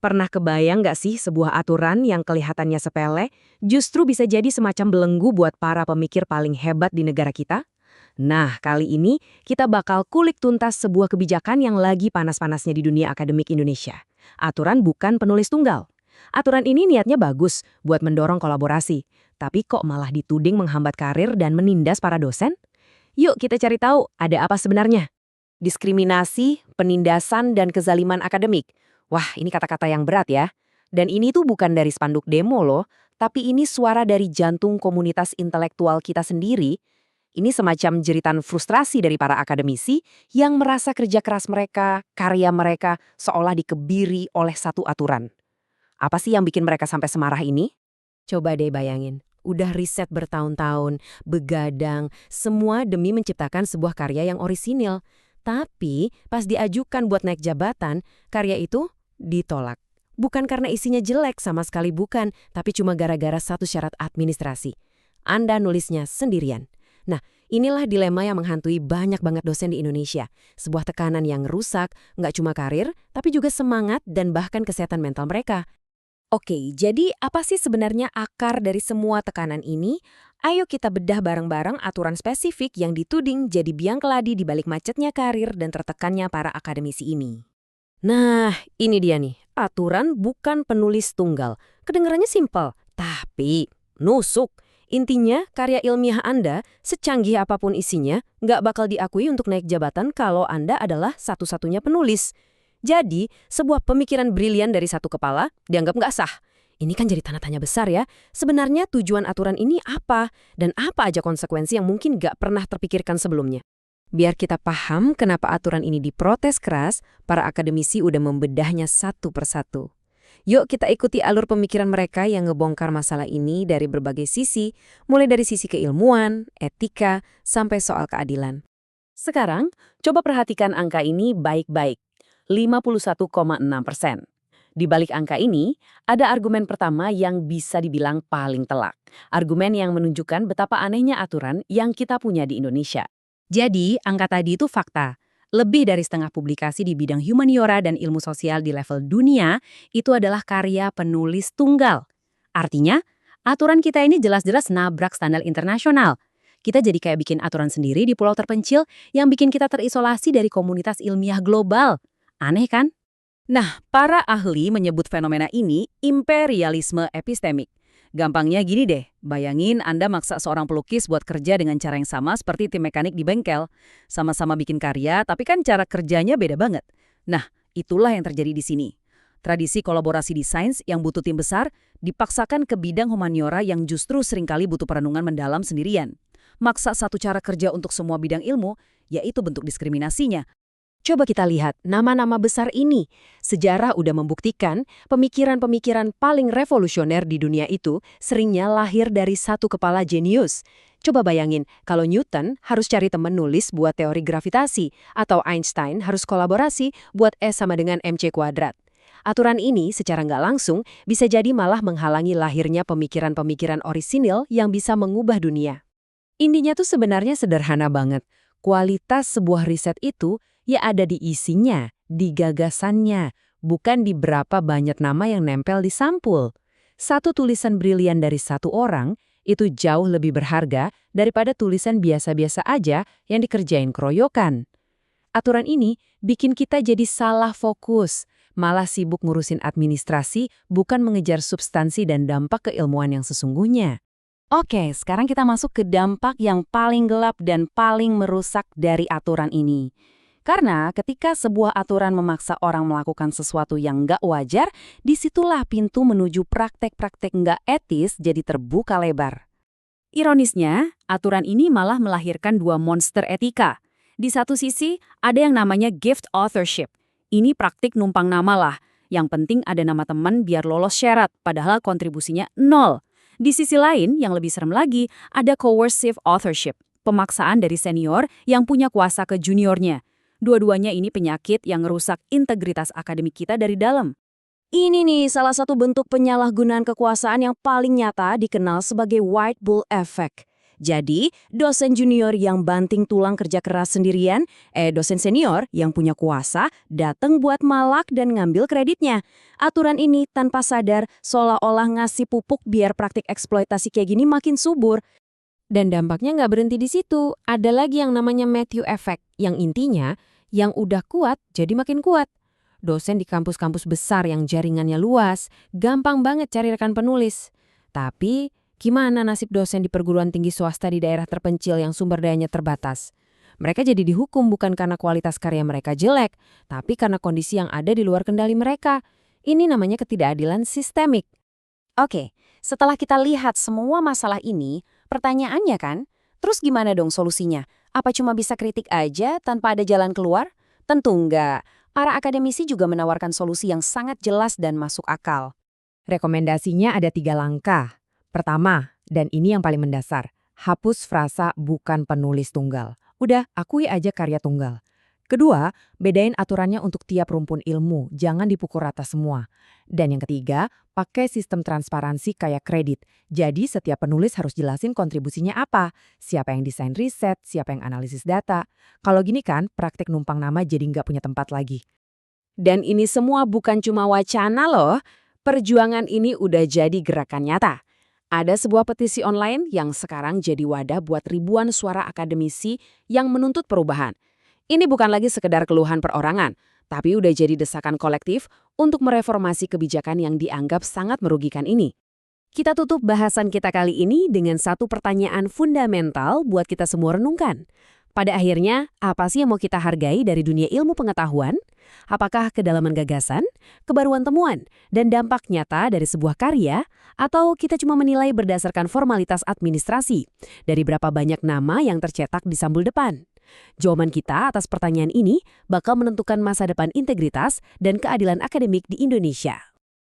Pernah kebayang nggak sih sebuah aturan yang kelihatannya sepele justru bisa jadi semacam belenggu buat para pemikir paling hebat di negara kita? Nah, kali ini kita bakal kulik tuntas sebuah kebijakan yang lagi panas-panasnya di dunia akademik Indonesia. Aturan bukan penulis tunggal. Aturan ini niatnya bagus buat mendorong kolaborasi, tapi kok malah dituding menghambat karir dan menindas para dosen? Yuk kita cari tahu ada apa sebenarnya. Diskriminasi, penindasan, dan kezaliman akademik. Wah, ini kata-kata yang berat ya. Dan ini tuh bukan dari spanduk demo loh, tapi ini suara dari jantung komunitas intelektual kita sendiri. Ini semacam jeritan frustrasi dari para akademisi yang merasa kerja keras mereka, karya mereka, seolah dikebiri oleh satu aturan. Apa sih yang bikin mereka sampai semarah ini? Coba deh bayangin. Udah riset bertahun-tahun, begadang, semua demi menciptakan sebuah karya yang orisinil. Tapi pas diajukan buat naik jabatan, karya itu ditolak. Bukan karena isinya jelek sama sekali bukan, tapi cuma gara-gara satu syarat administrasi. Anda nulisnya sendirian. Nah, inilah dilema yang menghantui banyak banget dosen di Indonesia. Sebuah tekanan yang rusak, nggak cuma karir, tapi juga semangat dan bahkan kesehatan mental mereka. Oke, jadi apa sih sebenarnya akar dari semua tekanan ini? Ayo kita bedah bareng-bareng aturan spesifik yang dituding jadi biang keladi di balik macetnya karir dan tertekannya para akademisi ini. Nah, ini dia nih, aturan bukan penulis tunggal. Kedengarannya simpel, tapi nusuk. Intinya, karya ilmiah Anda, secanggih apapun isinya, nggak bakal diakui untuk naik jabatan kalau Anda adalah satu-satunya penulis. Jadi, sebuah pemikiran brilian dari satu kepala dianggap nggak sah. Ini kan jadi tanda tanya besar ya. Sebenarnya tujuan aturan ini apa? Dan apa aja konsekuensi yang mungkin nggak pernah terpikirkan sebelumnya? Biar kita paham kenapa aturan ini diprotes keras, para akademisi udah membedahnya satu persatu. Yuk kita ikuti alur pemikiran mereka yang ngebongkar masalah ini dari berbagai sisi, mulai dari sisi keilmuan, etika, sampai soal keadilan. Sekarang, coba perhatikan angka ini baik-baik. 51,6%. Di balik angka ini, ada argumen pertama yang bisa dibilang paling telak. Argumen yang menunjukkan betapa anehnya aturan yang kita punya di Indonesia. Jadi, angka tadi itu fakta. Lebih dari setengah publikasi di bidang humaniora dan ilmu sosial di level dunia, itu adalah karya penulis tunggal. Artinya, aturan kita ini jelas-jelas nabrak standar internasional. Kita jadi kayak bikin aturan sendiri di pulau terpencil yang bikin kita terisolasi dari komunitas ilmiah global. Aneh kan? Nah, para ahli menyebut fenomena ini imperialisme epistemik. Gampangnya gini deh, bayangin Anda maksa seorang pelukis buat kerja dengan cara yang sama seperti tim mekanik di bengkel. Sama-sama bikin karya, tapi kan cara kerjanya beda banget. Nah, itulah yang terjadi di sini. Tradisi kolaborasi di sains yang butuh tim besar dipaksakan ke bidang humaniora yang justru seringkali butuh perenungan mendalam sendirian. Maksa satu cara kerja untuk semua bidang ilmu, yaitu bentuk diskriminasinya. Coba kita lihat nama-nama besar ini. Sejarah udah membuktikan pemikiran-pemikiran paling revolusioner di dunia itu seringnya lahir dari satu kepala jenius. Coba bayangin kalau Newton harus cari teman nulis buat teori gravitasi atau Einstein harus kolaborasi buat S sama dengan MC kuadrat. Aturan ini secara nggak langsung bisa jadi malah menghalangi lahirnya pemikiran-pemikiran orisinil yang bisa mengubah dunia. Intinya tuh sebenarnya sederhana banget. Kualitas sebuah riset itu ya ada di isinya, di gagasannya, bukan di berapa banyak nama yang nempel di sampul. Satu tulisan brilian dari satu orang itu jauh lebih berharga daripada tulisan biasa-biasa aja yang dikerjain keroyokan. Aturan ini bikin kita jadi salah fokus, malah sibuk ngurusin administrasi bukan mengejar substansi dan dampak keilmuan yang sesungguhnya. Oke, sekarang kita masuk ke dampak yang paling gelap dan paling merusak dari aturan ini. Karena ketika sebuah aturan memaksa orang melakukan sesuatu yang nggak wajar, disitulah pintu menuju praktek-praktek nggak etis jadi terbuka lebar. Ironisnya, aturan ini malah melahirkan dua monster etika. Di satu sisi, ada yang namanya gift authorship. Ini praktik numpang nama lah. Yang penting ada nama teman biar lolos syarat, padahal kontribusinya nol. Di sisi lain, yang lebih serem lagi, ada coercive authorship. Pemaksaan dari senior yang punya kuasa ke juniornya. Dua-duanya ini penyakit yang merusak integritas akademik kita dari dalam. Ini nih salah satu bentuk penyalahgunaan kekuasaan yang paling nyata dikenal sebagai white bull effect. Jadi, dosen junior yang banting tulang kerja keras sendirian, dosen senior yang punya kuasa datang buat malak dan ngambil kreditnya. Aturan ini tanpa sadar seolah-olah ngasih pupuk biar praktik eksploitasi kayak gini makin subur. Dan dampaknya nggak berhenti di situ. Ada lagi yang namanya Matthew Effect, yang intinya yang udah kuat jadi makin kuat. Dosen di kampus-kampus besar yang jaringannya luas, gampang banget cari rekan penulis. Tapi, gimana nasib dosen di perguruan tinggi swasta di daerah terpencil yang sumber dayanya terbatas? Mereka jadi dihukum bukan karena kualitas karya mereka jelek, tapi karena kondisi yang ada di luar kendali mereka. Ini namanya ketidakadilan sistemik. Oke, setelah kita lihat semua masalah ini, pertanyaannya kan, terus gimana dong solusinya? Apa cuma bisa kritik aja tanpa ada jalan keluar? Tentu enggak. Para akademisi juga menawarkan solusi yang sangat jelas dan masuk akal. Rekomendasinya ada 3 langkah. Pertama, dan ini yang paling mendasar, hapus frasa bukan penulis tunggal. Udah, akui aja karya tunggal. Kedua, bedain aturannya untuk tiap rumpun ilmu, jangan dipukul rata semua. Dan yang ketiga, pakai sistem transparansi kayak kredit. Jadi setiap penulis harus jelasin kontribusinya apa, siapa yang desain riset, siapa yang analisis data. Kalau gini kan, praktik numpang nama jadi nggak punya tempat lagi. Dan ini semua bukan cuma wacana loh, perjuangan ini udah jadi gerakan nyata. Ada sebuah petisi online yang sekarang jadi wadah buat ribuan suara akademisi yang menuntut perubahan. Ini bukan lagi sekedar keluhan perorangan, tapi udah jadi desakan kolektif untuk mereformasi kebijakan yang dianggap sangat merugikan ini. Kita tutup bahasan kita kali ini dengan satu pertanyaan fundamental buat kita semua renungkan. Pada akhirnya, apa sih yang mau kita hargai dari dunia ilmu pengetahuan? Apakah kedalaman gagasan, kebaruan temuan, dan dampak nyata dari sebuah karya? Atau kita cuma menilai berdasarkan formalitas administrasi dari berapa banyak nama yang tercetak di sambul depan? Jawaban kita atas pertanyaan ini bakal menentukan masa depan integritas dan keadilan akademik di Indonesia.